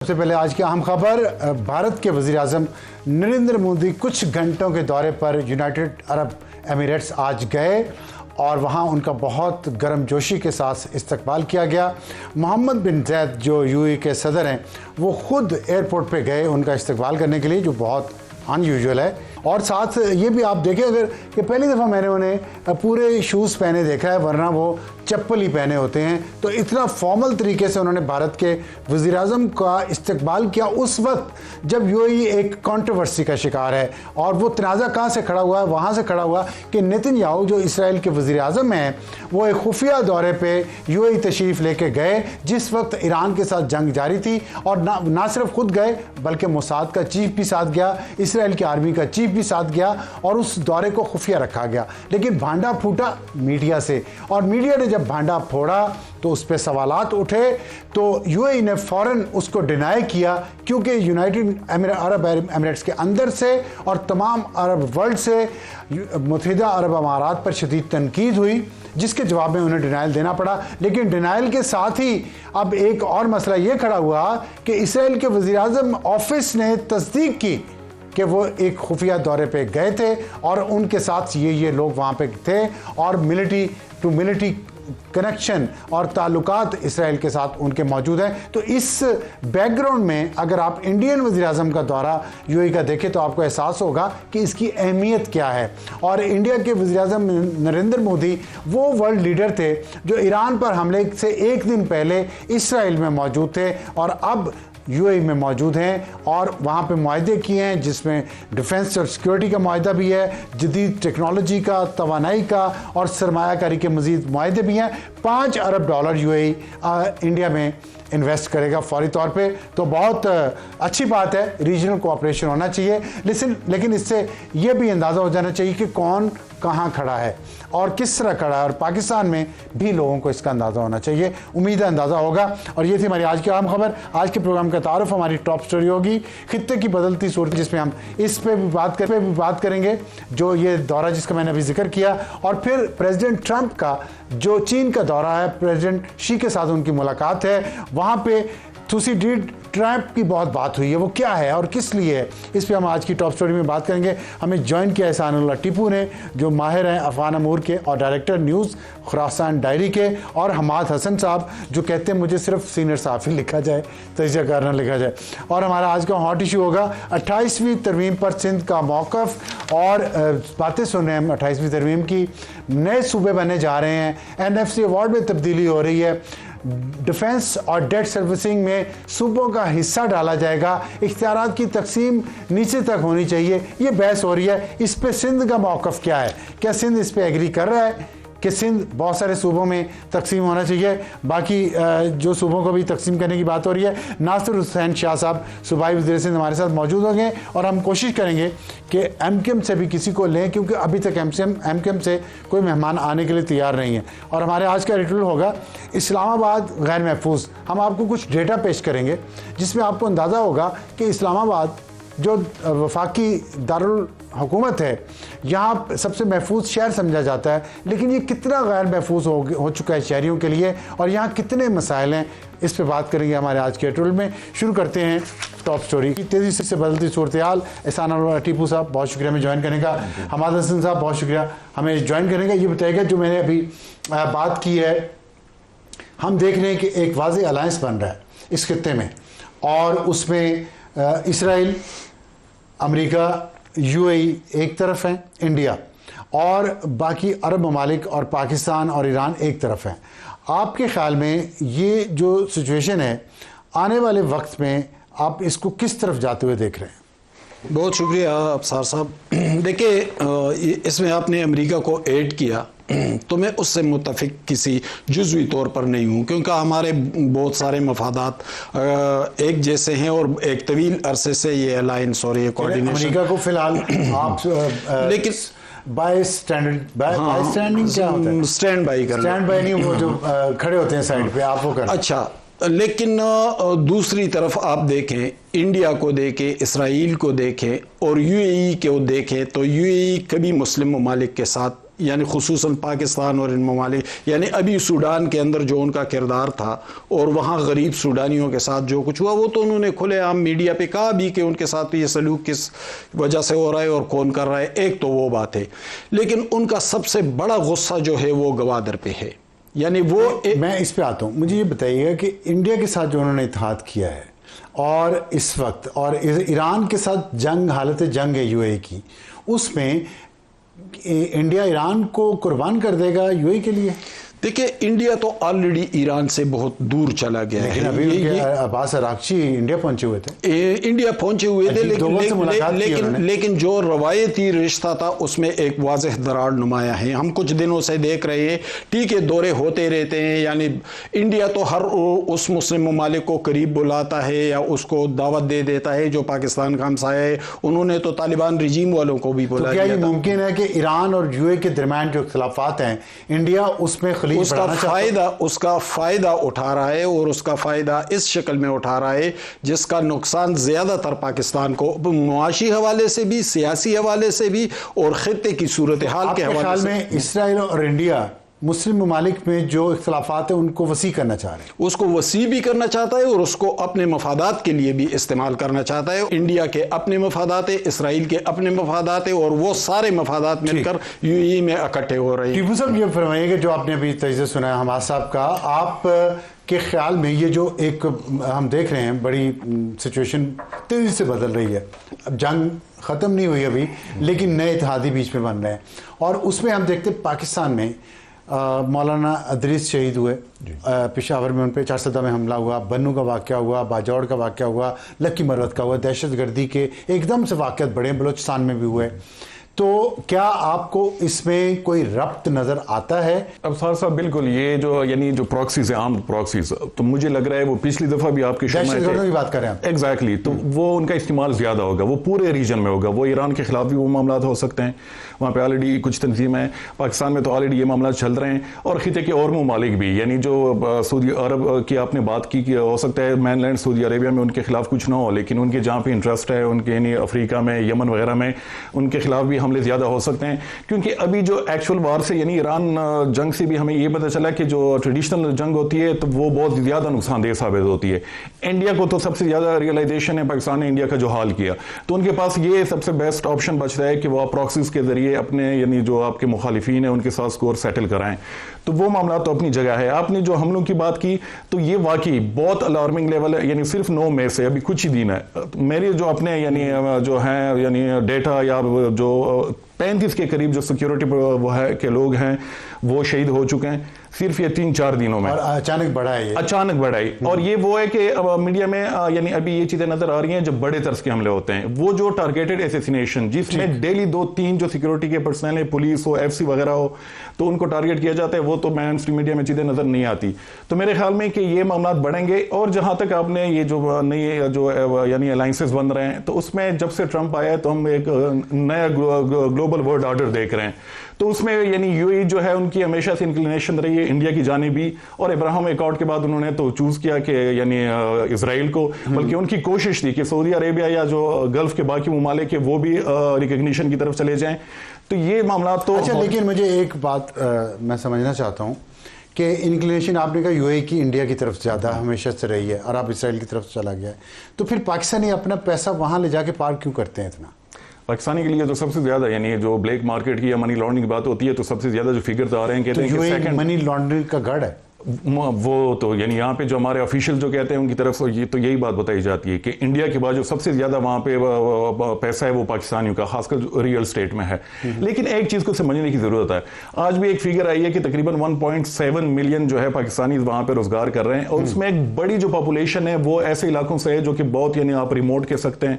سب سے پہلے آج کی اہم خبر، بھارت کے وزیر اعظم نریندر مودی کچھ گھنٹوں کے دورے پر یونائٹڈ عرب ایمریٹس آج گئے اور وہاں ان کا بہت گرم جوشی کے ساتھ استقبال کیا گیا۔ محمد بن زید جو یو اے کے صدر ہیں وہ خود ایئرپورٹ پہ گئے ان کا استقبال کرنے کے لیے، جو بہت ان یوزول ہے۔ اور ساتھ یہ بھی آپ دیکھیں اگر کہ پہلی دفعہ میں نے انہیں پورے شوز پہنے دیکھا ہے، ورنہ وہ چپل ہی پہنے ہوتے ہیں، تو اتنا فارمل طریقے سے انہوں نے بھارت کے وزیر اعظم کا استقبال کیا اس وقت جب یو اے ای ایک کنٹروورسی کا شکار ہے۔ اور وہ تنازع کہاں سے کھڑا ہوا ہے؟ وہاں سے کھڑا ہوا کہ نیتن یاہو جو اسرائیل کے وزیر اعظم ہیں وہ ایک خفیہ دورے پہ یو اے ای تشریف لے کے گئے جس وقت ایران کے ساتھ جنگ جاری تھی، اور نہ صرف خود گئے بلکہ موساد کا چیف بھی ساتھ گیا، اسرائیل کی آرمی کا چیف بھی ساتھ گیا، اور اس دورے کو خفیہ رکھا گیا۔ لیکن بھانڈا پھوٹا میڈیا سے، اور میڈیا نے جب بھانڈا پھوڑا تو اس پہ سوالات اٹھے، تو یو اے ای نے فوراً اس کو ڈینائی کیا، کیونکہ یونائٹڈ عرب ایمریٹس کے اندر سے اور تمام عرب ورلڈ سے متحدہ عرب امارات پر شدید تنقید ہوئی، جس کے جواب میں انہیں ڈینائل دینا پڑا۔ لیکن ڈینائل کے ساتھ ہی اب ایک اور مسئلہ یہ کھڑا ہوا کہ اسرائیل کے وزیر اعظم آفس نے تصدیق کی کہ وہ ایک خفیہ دورے پہ گئے تھے اور ان کے ساتھ یہ لوگ وہاں پہ تھے، اور ملٹری ٹو ملٹری کنیکشن اور تعلقات اسرائیل کے ساتھ ان کے موجود ہیں۔ تو اس بیک گراؤنڈ میں اگر آپ انڈین وزیر اعظم کا دورہ یو اے ای کا دیکھیں تو آپ کو احساس ہوگا کہ اس کی اہمیت کیا ہے۔ اور انڈیا کے وزیر اعظم نریندر مودی وہ ورلڈ لیڈر تھے جو ایران پر حملے سے ایک دن پہلے اسرائیل میں موجود تھے، اور اب یو اے ای میں موجود ہیں، اور وہاں پہ معاہدے کیے ہیں جس میں ڈیفنس اور سیکیورٹی کا معاہدہ بھی ہے، جدید ٹیکنالوجی کا، توانائی کا اور سرمایہ کاری کے مزید معاہدے بھی ہیں۔ $5 ارب یو اے ای انڈیا میں انویسٹ کرے گا فوری طور پہ، تو بہت اچھی بات ہے، ریجنل کوآپریشن ہونا چاہیے۔ لیکن اس سے یہ بھی اندازہ ہو جانا چاہیے کہ کون کہاں کھڑا ہے اور کس طرح کھڑا ہے، اور پاکستان میں بھی لوگوں کو اس کا اندازہ ہونا چاہیے۔ امید ہے اندازہ ہوگا۔ اور یہ تھی ہماری آج کی اہم خبر۔ آج کے پروگرام کا تعارف ہماری ٹاپ سٹوری ہوگی خطے کی بدلتی صورت، جس میں ہم اس پہ بھی بات کریں گے، جو یہ دورہ جس کا میں نے ابھی ذکر کیا، اور پھر پریزیڈنٹ ٹرمپ کا جو چین کا دورہ ہے، پریزیڈنٹ شی کے ساتھ ان کی ملاقات ہے، وہاں پہ تھوسیڈیڈ ٹرمپ کی بہت بات ہوئی ہے، وہ کیا ہے اور کس لیے ہے، اس پہ ہم آج کی ٹاپ سٹوری میں بات کریں گے۔ ہمیں جوائن کیا احسان اللہ ٹیپو نے، جو ماہر ہیں افغان امور کے اور ڈائریکٹر نیوز خراسان ڈائری کے، اور حماد حسن صاحب جو کہتے ہیں مجھے صرف سینئر صحافی لکھا جائے، تجزیہ کار نہ لکھا جائے۔ اور ہمارا آج کا ہاٹ ایشو ہوگا 28ویں ترمیم پر سندھ کا موقف، اور باتیں سن رہے ہیں ہم 28ویں ترمیم کی، نئے صوبے بننے جا رہے ہیں، NFC ایوارڈ میں تبدیلی ہو رہی ہے، ڈیفنس اور ڈیٹ سروسنگ میں صوبوں کا حصہ ڈالا جائے گا، اختیارات کی تقسیم نیچے تک ہونی چاہیے، یہ بحث ہو رہی ہے۔ اس پہ سندھ کا موقف کیا ہے؟ کیا سندھ اس پہ ایگری کر رہا ہے کہ سندھ بہت سارے صوبوں میں تقسیم ہونا چاہیے؟ باقی جو صوبوں کو بھی تقسیم کرنے کی بات ہو رہی ہے، ناصر حسین شاہ صاحب صوبائی وزیر سندھ ہمارے ساتھ موجود ہوں گے، اور ہم کوشش کریں گے کہ MKM سے بھی کسی کو لیں، کیونکہ ابھی تک MKM سے کوئی مہمان آنے کے لیے تیار نہیں ہے۔ اور ہمارے آج کا ایڈیٹوریل ہوگا اسلام آباد غیر محفوظ۔ ہم آپ کو کچھ ڈیٹا پیش کریں گے جس میں آپ کو اندازہ ہوگا کہ اسلام آباد جو وفاقی دارالحکومت ہے، یہاں سب سے محفوظ شہر سمجھا جاتا ہے، لیکن یہ کتنا غیر محفوظ ہو چکا ہے شہریوں کے لیے، اور یہاں کتنے مسائل ہیں، اس پہ بات کریں گے ہمارے آج کے ایڈیٹوریل میں۔ شروع کرتے ہیں ٹاپ سٹوری کی تیزی سے بدلتی صورتحال۔ احسان اللہ ٹیپو صاحب بہت شکریہ ہمیں جوائن کرنے کا، حماد حسن صاحب بہت شکریہ ہمیں جوائن کرنے کا۔ یہ بتائے گا جو میں نے ابھی بات کی ہے، ہم دیکھ رہے ہیں کہ ایک واضح الائنس بن رہا ہے اس خطے میں، اور اس میں اسرائیل، امریکہ، یو اے ای ایک طرف ہیں، انڈیا، اور باقی عرب ممالک اور پاکستان اور ایران ایک طرف ہیں۔ آپ کے خیال میں یہ جو سچویشن ہے آنے والے وقت میں آپ اس کو کس طرف جاتے ہوئے دیکھ رہے ہیں؟ بہت شکریہ ابصار صاحب۔ دیکھیں، اس میں آپ نے امریکہ کو ایڈ کیا، تو میں اس سے متفق کسی جزوی طور پر نہیں ہوں، کیونکہ ہمارے بہت سارے مفادات ایک جیسے ہیں، اور ایک طویل عرصے سے یہ الائنس اور یہ کوارڈینیشن۔ امریکہ کو فی الحال آپ لیکن بائی اسٹینڈنگ کیا ہوتا ہے؟ اسٹینڈ بائی کرنا، اسٹینڈ بائی نہیں، وہ جو کھڑے ہوتے ہیں سائڈ پہ، آپ وہ کرنا۔ اچھا، لیکن دوسری طرف آپ دیکھیں، انڈیا کو دیکھیں، اسرائیل کو دیکھیں اور یو اے ای کو دیکھیں، تو یو اے ای کبھی مسلم ممالک کے ساتھ یعنی خصوصاً پاکستان اور ان ممالک، یعنی ابھی سوڈان کے اندر جو ان کا کردار تھا اور وہاں غریب سوڈانیوں کے ساتھ جو کچھ ہوا، وہ تو انہوں نے کھلے عام میڈیا پہ کہا بھی کہ ان کے ساتھ یہ سلوک کس وجہ سے ہو رہا ہے اور کون کر رہا ہے. ایک تو وہ بات ہے، لیکن ان کا سب سے بڑا غصہ جو ہے وہ گوادر پہ ہے. یعنی وہ میں اس پہ آتا ہوں. مجھے یہ بتائیے گا کہ انڈیا کے ساتھ جو انہوں نے اتحاد کیا ہے اور اس وقت اور ایران کے ساتھ جنگ، حالت جنگ ہے یو اے کی، اس میں انڈیا ایران کو قربان کر دے گا یو اے کے لیے؟ دیکھیں، انڈیا تو آلریڈی ایران سے بہت دور چلا گیا ہے. لیکن ابھی عباس عراقچی انڈیا پہنچے ہوئے تھے. انڈیا پہنچے ہوئے تھے، لیکن جو روایتی رشتہ تھا اس میں ایک واضح دراڑ نمایاں ہے. ہم کچھ دنوں سے دیکھ رہے ہیں، ٹھیک ہے دورے ہوتے رہتے ہیں، یعنی انڈیا تو ہر اس مسلم ممالک کو قریب بلاتا ہے یا اس کو دعوت دے دیتا ہے جو پاکستان کا ہمسایہ ہے. انہوں نے تو طالبان رجیم والوں کو بھی بلایا. کیا یہ ممکن ہے کہ ایران اور یو اے کے درمیان جو اختلافات ہیں، انڈیا اس میں اس کا فائدہ اٹھا رہا ہے، اور اس کا فائدہ اس شکل میں اٹھا رہا ہے جس کا نقصان زیادہ تر پاکستان کو معاشی حوالے سے بھی، سیاسی حوالے سے بھی اور خطے کی صورتحال کے حوالے سے. آپ کے خیال میں اسرائیل اور انڈیا مسلم ممالک میں جو اختلافات ہیں ان کو وسیع کرنا چاہ رہے ہیں؟ اس کو وسیع بھی کرنا چاہتا ہے اور اس کو اپنے مفادات کے لیے بھی استعمال کرنا چاہتا ہے. انڈیا کے اپنے مفادات ہیں، اسرائیل کے اپنے مفادات ہیں، اور وہ سارے مفادات مل کر یو اے میں اکٹھے ہو رہے ہیں. ٹیپو صاحب یہ فرمائیے کہ جو آپ نے ابھی تجزیہ سنا ہے حماد صاحب کا، آپ کے خیال میں یہ جو ایک ہم دیکھ رہے ہیں بڑی سچویشن تیزی سے بدل رہی ہے، اب جنگ ختم نہیں ہوئی ابھی لیکن نئے اتحادی بیچ میں بن رہے ہیں، اور اس میں ہم دیکھتے ہیں پاکستان میں مولانا ادریس شہید ہوئے، پشاور میں ان پہ 4 میں حملہ ہوا، بنو کا واقعہ ہوا، باجوڑ کا واقعہ ہوا، لکی مروت کا ہوا، دہشت گردی کے ایک دم سے واقعات بڑے بلوچستان میں بھی ہوئے. تو کیا آپ کو اس میں کوئی ربط نظر آتا ہے؟ ابصار صاحب بالکل، یہ جو یعنی جو پراکسیز ہیں، عام پراکسیز، تو مجھے لگ رہا ہے وہ پچھلی دفعہ بھی آپ کے شو میں دہشت گردوں کی بات کر رہے ہیں. ایگزیکٹلی، تو وہ ان کا استعمال زیادہ ہوگا، وہ پورے ریجن میں ہوگا. وہ ایران کے خلاف بھی وہ معاملات ہو سکتے ہیں، وہاں پہ آلریڈی کچھ تنظیمیں ہیں. پاکستان میں تو آلریڈی یہ معاملات چل رہے ہیں، اور خطے کے اور ممالک بھی، یعنی جو سعودی عرب کی آپ نے بات کی کہ ہو سکتا ہے مین لینڈ سعودی عربیہ میں ان کے خلاف کچھ نہ ہو، لیکن ان کے جہاں پہ انٹرسٹ ہے، ان کے یعنی افریقہ میں، یمن وغیرہ میں، ان کے خلاف بھی حملے زیادہ ہو سکتے ہیں. کیونکہ ابھی جو ایکچول وار سے یعنی ایران جنگ سے بھی ہمیں یہ پتہ چلا کہ جو ٹریڈیشنل جنگ ہوتی ہے تو وہ بہت زیادہ نقصان دہ ثابت ہوتی ہے. انڈیا کو تو سب سے زیادہ ریئلائزیشن ہے پاکستان نے انڈیا کا جو حال کیا، تو ان کے پاس یہ سب سے بیسٹ آپشن بچتا ہے کہ وہ پراکسیز کے ذریعے اپنے یعنی جو آپ کے مخالفین ہیں ان کے ساتھ سکور سیٹل کرائیں. تو وہ معاملات تو اپنی جگہ ہے. آپ نے جو حملوں کی بات کی تو یہ واقعی بہت الارمنگ لیول ہے، یعنی صرف 9 میں سے ابھی کچھ ہی دن ہے میری جو اپنے یعنی جو ہیں یعنی ڈیٹا یا جو 35 کے قریب جو سیکیورٹی وہ ہے کہ لوگ ہیں وہ شہید ہو چکے ہیں صرف یہ 3-4 دنوں میں. اور اچانک بڑھا ہے، اچانک بڑھائی. اور یہ وہ ہے کہ میڈیا میں یعنی ابھی یہ چیزیں نظر آ رہی ہیں جب بڑے طرز کے حملے ہوتے ہیں، وہ جو ٹارگیٹڈ ایسیسینیشن جس میں ڈیلی 2-3 جو سیکیورٹی کے پرسنل ہیں، پولیس ہو، ایف سی وغیرہ ہو، تو ان کو ٹارگیٹ کیا جاتا ہے، وہ تو مین اسٹریم میڈیا میں چیزیں نظر نہیں آتی. تو میرے خیال میں کہ یہ معاملات بڑھیں گے. اور جہاں تک آپ نے یہ جو نئی جو یعنی الائنسز بن رہے ہیں، تو اس میں جب سے ٹرمپ آیا ہے تو ہم ایک نیا گلوبل ورلڈ آرڈر دیکھ رہے ہیں. تو اس میں یعنی یو اے جو ہے ان کی ہمیشہ سے انکلینیشن رہی ہے انڈیا کی جانب بھی، اور ابراہیم ایکارڈ کے بعد انہوں نے تو چوز کیا کہ یعنی اسرائیل کو، بلکہ ان کی کوشش تھی کہ سعودی عربیہ یا جو گلف کے باقی ممالک ہیں وہ بھی ریکگنیشن کی طرف چلے جائیں. تو یہ معاملات تو اچھا، لیکن مجھے ایک بات میں سمجھنا چاہتا ہوں کہ انکلینیشن آپ نے کہا یو اے کی انڈیا کی طرف زیادہ ہمیشہ سے رہی ہے، اور آپ اسرائیل کی طرف چلا گیا ہے، تو پھر پاکستانی اپنا پیسہ وہاں لے جا کے پارک کیوں کرتے ہیں اتنا؟ پاکستانی کے لیے تو سب سے زیادہ یعنی جو بلیک مارکیٹ کی یا منی لانڈرنگ کی بات ہوتی ہے تو سب سے زیادہ جو فگرز آ رہے ہیں کہتے ہیں کہ سیکنڈ منی لانڈرنگ کا گڑھ ہے. وہ تو یعنی یہاں پہ جو ہمارے آفیشیل جو کہتے ہیں ان کی طرف سے تو یہی بات بتائی جاتی ہے کہ انڈیا کے بعد جو سب سے زیادہ وہاں پہ پیسہ ہے وہ پاکستانیوں کا، خاص کر ریئل اسٹیٹ میں ہے. لیکن ایک چیز کو سمجھنے کی ضرورت ہے. آج بھی ایک فگر آئی ہے کہ تقریباً 1.7 ملین جو ہے پاکستانی وہاں پہ روزگار کر رہے ہیں، اور اس میں ایک بڑی جو پاپولیشن ہے وہ ایسے علاقوں سے ہے جو کہ بہت یعنی آپ ریموٹ کہہ سکتے ہیں